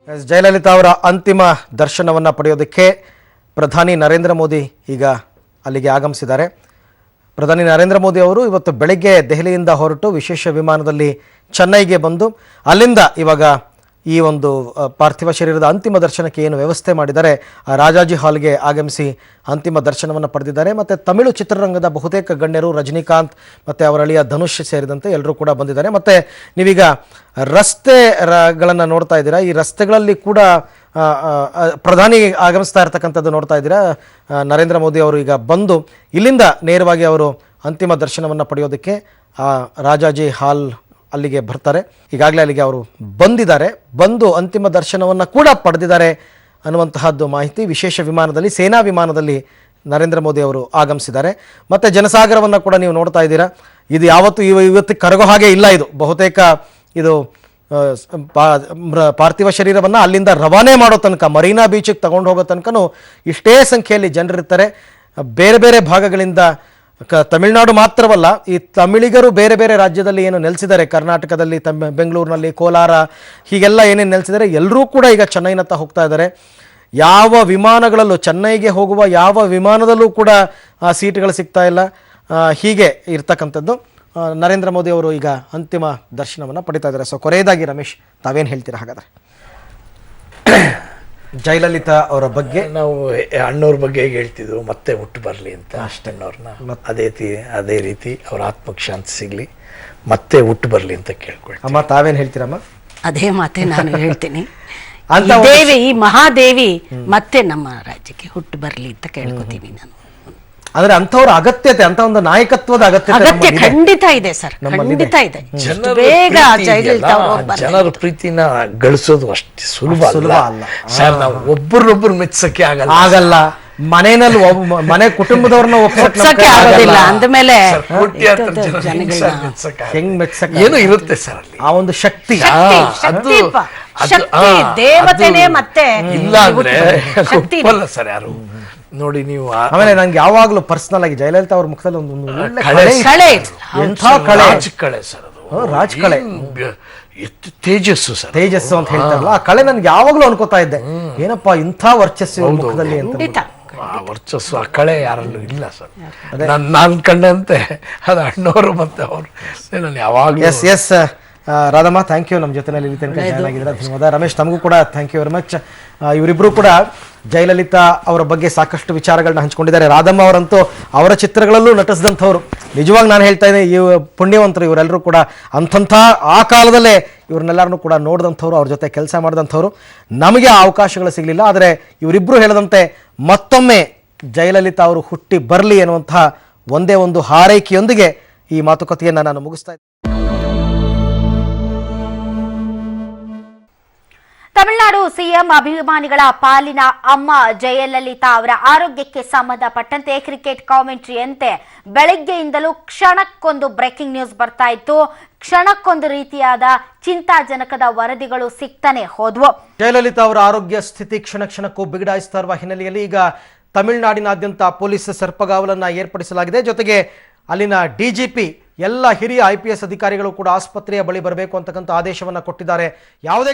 ಜಯಲಲಿತಾ ಅವರ ಅಂತಿಮ ದರ್ಶನವನ್ನು ಪಡೆಯೋದಕ್ಕೆ ಪ್ರಧಾನಿ ನರೇಂದ್ರ ಮೋದಿ ಈಗ ಅಲ್ಲಿಗೆ ಆಗಮಿಸಿದ್ದಾರೆ. ಪ್ರಧಾನಿ ನರೇಂದ್ರ ಮೋದಿ ಅವರು ಇವತ್ತು ಬೆಳಗ್ಗೆ ದೆಹಲಿಯಿಂದ ಹೊರಟು ವಿಶೇಷ ವಿಮಾನದಲ್ಲಿ ಚೆನ್ನೈಗೆ ಬಂದು ಅಲ್ಲಿಂದ ಇವಾಗ ಈ ಒಂದು ಪಾರ್ಥಿವ ಶರೀರದ ಅಂತಿಮ ದರ್ಶನಕ್ಕೆ ಏನು ವ್ಯವಸ್ಥೆ ಮಾಡಿದ್ದಾರೆ ರಾಜಾಜಿ ಹಾಲ್ಗೆ ಆಗಮಿಸಿ ಅಂತಿಮ ದರ್ಶನವನ್ನು ಪಡೆದಿದ್ದಾರೆ. ಮತ್ತು ತಮಿಳು ಚಿತ್ರರಂಗದ ಬಹುತೇಕ ಗಣ್ಯರು ರಜನಿಕಾಂತ್ ಮತ್ತು ಅವರ ಅಳಿಯ ಧನುಷ್ ಸೇರಿದಂತೆ ಎಲ್ಲರೂ ಕೂಡ ಬಂದಿದ್ದಾರೆ. ಮತ್ತು ನೀವೀಗ ರಸ್ತೆಗಳನ್ನು ನೋಡ್ತಾ ಇದ್ದೀರಾ. ಈ ರಸ್ತೆಗಳಲ್ಲಿ ಕೂಡ ಪ್ರಧಾನಿ ಆಗಮಿಸ್ತಾ ಇರ್ತಕ್ಕಂಥದ್ದು ನೋಡ್ತಾ ಇದ್ದೀರಾ. ನರೇಂದ್ರ ಮೋದಿ ಅವರು ಈಗ ಬಂದು ಇಲ್ಲಿಂದ ನೇರವಾಗಿ ಅವರು ಅಂತಿಮ ದರ್ಶನವನ್ನು ಪಡೆಯೋದಕ್ಕೆ ರಾಜಾಜಿ ಹಾಲ್ ಅಲ್ಲಿಗೆ ಬರ್ತಾರೆ. ಈಗಾಗಲೇ ಅಲ್ಲಿಗೆ ಅವರು ಬಂದಿದ್ದಾರೆ, ಬಂದು ಅಂತಿಮ ದರ್ಶನವನ್ನು ಕೂಡ ಪಡೆದಿದ್ದಾರೆ ಅನ್ನುವಂತಹದ್ದು ಮಾಹಿತಿ. ವಿಶೇಷ ವಿಮಾನದಲ್ಲಿ, ಸೇನಾ ವಿಮಾನದಲ್ಲಿ ನರೇಂದ್ರ ಮೋದಿ ಅವರು ಆಗಮಿಸಿದ್ದಾರೆ. ಮತ್ತು ಜನಸಾಗರವನ್ನು ಕೂಡ ನೀವು ನೋಡ್ತಾ ಇದ್ದೀರಾ. ಇದು ಯಾವತ್ತೂ ಇವತ್ತು ಕರಗೋ ಹಾಗೆ ಇಲ್ಲ. ಇದು ಬಹುತೇಕ ಇದು ಪಾರ್ಥಿವ ಶರೀರವನ್ನು ಅಲ್ಲಿಂದ ರವಾನೆ ಮಾಡೋ ತನಕ, ಮರೀನಾ ಬೀಚಿಗೆ ತಗೊಂಡು ಹೋಗೋ ತನಕನೂ ಇಷ್ಟೇ ಸಂಖ್ಯೆಯಲ್ಲಿ ಜನರಿರ್ತಾರೆ. ಬೇರೆ ಬೇರೆ ಭಾಗಗಳಿಂದ, ತಮಿಳುನಾಡು ಮಾತ್ರವಲ್ಲ, ಈ ತಮಿಳಿಗರು ಬೇರೆ ಬೇರೆ ರಾಜ್ಯದಲ್ಲಿ ಏನು ನೆಲೆಸಿದ್ದಾರೆ, ಕರ್ನಾಟಕದಲ್ಲಿ, ಬೆಂಗಳೂರಿನಲ್ಲಿ, ಕೋಲಾರ, ಹೀಗೆಲ್ಲ ಏನೇನು ನೆಲೆಸಿದ್ದಾರೆ ಎಲ್ಲರೂ ಕೂಡ ಈಗ ಚೆನ್ನೈನತ್ತ ಹೋಗ್ತಾ ಇದ್ದಾರೆ. ಯಾವ ವಿಮಾನಗಳಲ್ಲೂ, ಚೆನ್ನೈಗೆ ಹೋಗುವ ಯಾವ ವಿಮಾನದಲ್ಲೂ ಕೂಡ ಸೀಟ್ಗಳು ಸಿಗ್ತಾ ಇಲ್ಲ. ಹೀಗೆ ಇರ್ತಕ್ಕಂಥದ್ದು. ನರೇಂದ್ರ ಮೋದಿ ಅವರು ಈಗ ಅಂತಿಮ ದರ್ಶನವನ್ನು ಪಡಿತಾ ಇದ್ದಾರೆ. ಸೊ ಕೊನೆಯದಾಗಿ ರಮೇಶ್, ತಾವೇನು ಹೇಳ್ತೀರಾ ಹಾಗಾದರೆ ಜಯಲಲಿತಾ ಅವರ ಬಗ್ಗೆ? ನಾವು ಅಣ್ಣವ್ರ ಬಗ್ಗೆ ಹೇಗೆ ಹೇಳ್ತಿದ್ವು, ಮತ್ತೆ ಹುಟ್ಟು ಬರಲಿ ಅಂತ ಅಷ್ಟಣ್ಣವ್ರನ್ನ, ಅದೇ ರೀತಿ ಅವ್ರ ಆತ್ಮಕ್ಕೆ ಶಾಂತಿ ಸಿಗಲಿ, ಮತ್ತೆ ಹುಟ್ಟು ಬರಲಿ ಅಂತ ಕೇಳ್ಕೊಳ್ತೀನಿ. ಅಮ್ಮ ತಾವೇನು ಹೇಳ್ತೀರಮ್ಮ? ಅದೇ ಮಾತೆ ನಾನು ಹೇಳ್ತೀನಿ. ದೇವಿ, ಈ ಮಹಾದೇವಿ ಮತ್ತೆ ನಮ್ಮ ರಾಜ್ಯಕ್ಕೆ ಹುಟ್ಟು ಬರಲಿ ಅಂತ ಕೇಳ್ಕೊತೀನಿ ನಾನು. ಆದ್ರೆ ಅಂಥವ್ರ ಅಗತ್ಯತೆ, ಅಂತ ಒಂದು ನಾಯಕತ್ವದ ಅಗತ್ಯ ಖಂಡಿತ ಇದೆ ಸರ್, ಖಂಡಿತ ಇದೆ. ಬೇಗ ಜನರ ಪ್ರೀತಿನ ಗಳಿಸೋದು ಅಷ್ಟು ಸುಲಭ ಅಲ್ಲ ಸರ್. ನಾವು ಒಬ್ಬರೊಬ್ಬರು ಮೆಚ್ಚಕ್ಕೆ ಆಗಲ್ಲ. ಮನೆಯಲ್ಲಿ ಮನೆ ಕುಟುಂಬದವ್ರನ್ನ ಒಪ್ಸಕ್ಕೆ ಆಗೋದಿಲ್ಲ. ಅಂದಮೇಲೆ ಹೆಂಗ್ ಮೆಚ್ಚಕ್ಕೆ ಏನೋ ಇರುತ್ತೆ ಸರ್ ಅಲ್ಲಿ, ಆ ಒಂದು ಶಕ್ತಿ, ದೇವತೆನೇ ಮತ್ತೆ ಇಲ್ಲ ಅಂದ್ರೆ ಒಪ್ಪಲ್ಲ ಸರ್ ಯಾರು. ನೋಡಿ ನೀವು, ಆಮೇಲೆ ನಂಗೆ ಯಾವಾಗ್ಲೂ ಪರ್ಸನಲ್ ಆಗಿ ಜಯಲಲಿತಾ ಅವ್ರ ಮುಖದಲ್ಲಿ ಒಂದು ರಾಜಕಳೆ ಸರ್, ಅದು ರಾಜಕಳೆ, ತೇಜಸ್ಸು ಸರ್, ತೇಜಸ್ಸು ಅಂತ ಹೇಳ್ತಾರಲ್ಲ, ಆ ಕಳೆ ನನ್ಗೆ ಯಾವಾಗ್ಲೂ ಅನ್ಕೋತಾ ಇದ್ದೆ, ಏನಪ್ಪಾ ಇಂಥ ವರ್ಚಸ್ಸು ಮುಖದಲ್ಲಿ ಅಂತ. ವರ್ಚಸ್ಸು, ಆ ಕಳೆ ಯಾರಲ್ಲೂ ಇಲ್ಲ ಸರ್. ನಾನು ಕಂಡಂತೆ ಅದು ಅಣ್ಣವರು ಮತ್ತೆ ಅವರು ನಾನು ಯಾವಾಗಲೂ. ಎಸ್ ರಾಧಮ್ಮ, ಥ್ಯಾಂಕ್ ಯು ನಮ್ಮ ಜೊತೆನಲ್ಲಿ ಇಲ್ಲಿ ತನಕ ಜಾಯ್ನ್ ಆಗಿದ್ದೀರಾ, ಧನ್ಯವಾದ. ರಮೇಶ್, ತಮಗೂ ಕೂಡ ಥ್ಯಾಂಕ್ ಯು ವೆರಿ ಮಚ್. ಇವರಿಬ್ಬರು ಕೂಡ ಜಯಲಲಿತಾ ಅವರ ಬಗ್ಗೆ ಸಾಕಷ್ಟು ವಿಚಾರಗಳನ್ನ ಹಂಚ್ಕೊಂಡಿದ್ದಾರೆ. ರಾಧಮ್ಮ ಅವರಂತೂ ಅವರ ಚಿತ್ರಗಳಲ್ಲೂ ನಟಿಸಿದಂಥವ್ರು. ನಿಜವಾಗಿ ನಾನು ಹೇಳ್ತಾ ಇದ್ದೀನಿ, ಈ ಪುಣ್ಯವಂತರು ಇವರೆಲ್ಲರೂ ಕೂಡ. ಅಂಥಂಥ ಆ ಕಾಲದಲ್ಲೇ ಇವ್ರನ್ನೆಲ್ಲರನ್ನೂ ಕೂಡ ನೋಡಿದಂಥವ್ರು, ಅವ್ರ ಜೊತೆ ಕೆಲಸ ಮಾಡಿದಂಥವ್ರು. ನಮಗೆ ಆ ಅವಕಾಶಗಳು ಸಿಗಲಿಲ್ಲ. ಆದರೆ ಇವರಿಬ್ಬರು ಹೇಳಿದಂತೆ ಮತ್ತೊಮ್ಮೆ ಜಯಲಲಿತಾ ಅವರು ಹುಟ್ಟಿ ಬರಲಿ ಎನ್ನುವಂತಹ ಒಂದೇ ಒಂದು ಹಾರೈಕೆಯೊಂದಿಗೆ ಈ ಮಾತುಕತೆಯನ್ನು ನಾನು ಮುಗಿಸ್ತಾ ಇದ್ದೀನಿ. ತಮಿಳುನಾಡು ಸಿಎಂ ಅಭಿಮಾನಿಗಳ ಪಾಲಿನ ಅಮ್ಮ ಜಯಲಲಿತಾ ಅವರ ಆರೋಗ್ಯಕ್ಕೆ ಸಂಬಂಧಪಟ್ಟಂತೆ ಕ್ರಿಕೆಟ್ ಕಾಮೆಂಟ್ರಿಯಂತೆ ಬೆಳಗ್ಗೆಯಿಂದಲೂ ಕ್ಷಣಕ್ಕೊಂದು ಬ್ರೇಕಿಂಗ್ ನ್ಯೂಸ್ ಬರ್ತಾ ಇತ್ತು. ಕ್ಷಣಕ್ಕೊಂದು ರೀತಿಯಾದ ಚಿಂತಾಜನಕದ ವರದಿಗಳು ಸಿಗ್ತಾನೆ ಹೋದ್ವು. ಜಯಲಲಿತಾ ಅವರ ಆರೋಗ್ಯ ಸ್ಥಿತಿ ಕ್ಷಣಕ್ಕೂ ಬಿಗಡಾಯಿಸ್ತಾ ಇರುವ ಹಿನ್ನೆಲೆಯಲ್ಲಿ ಈಗ ತಮಿಳುನಾಡಿನಾದ್ಯಂತ ಪೊಲೀಸ್ ಸರ್ಪಗಾವಲನ್ನು ಏರ್ಪಡಿಸಲಾಗಿದೆ. ಜೊತೆಗೆ ಅಲ್ಲಿನ ಡಿಜಿಪಿ, ಎಲ್ಲ ಹಿರಿಯ IPS ಅಧಿಕಾರಿಗಳು ಕೂಡ ಆಸ್ಪತ್ರೆಯ ಬಳಿ ಬರಬೇಕು ಅಂತಕ್ಕಂಥ ಆದೇಶವನ್ನು ಕೊಟ್ಟಿದ್ದಾರೆ. ಯಾವುದೇ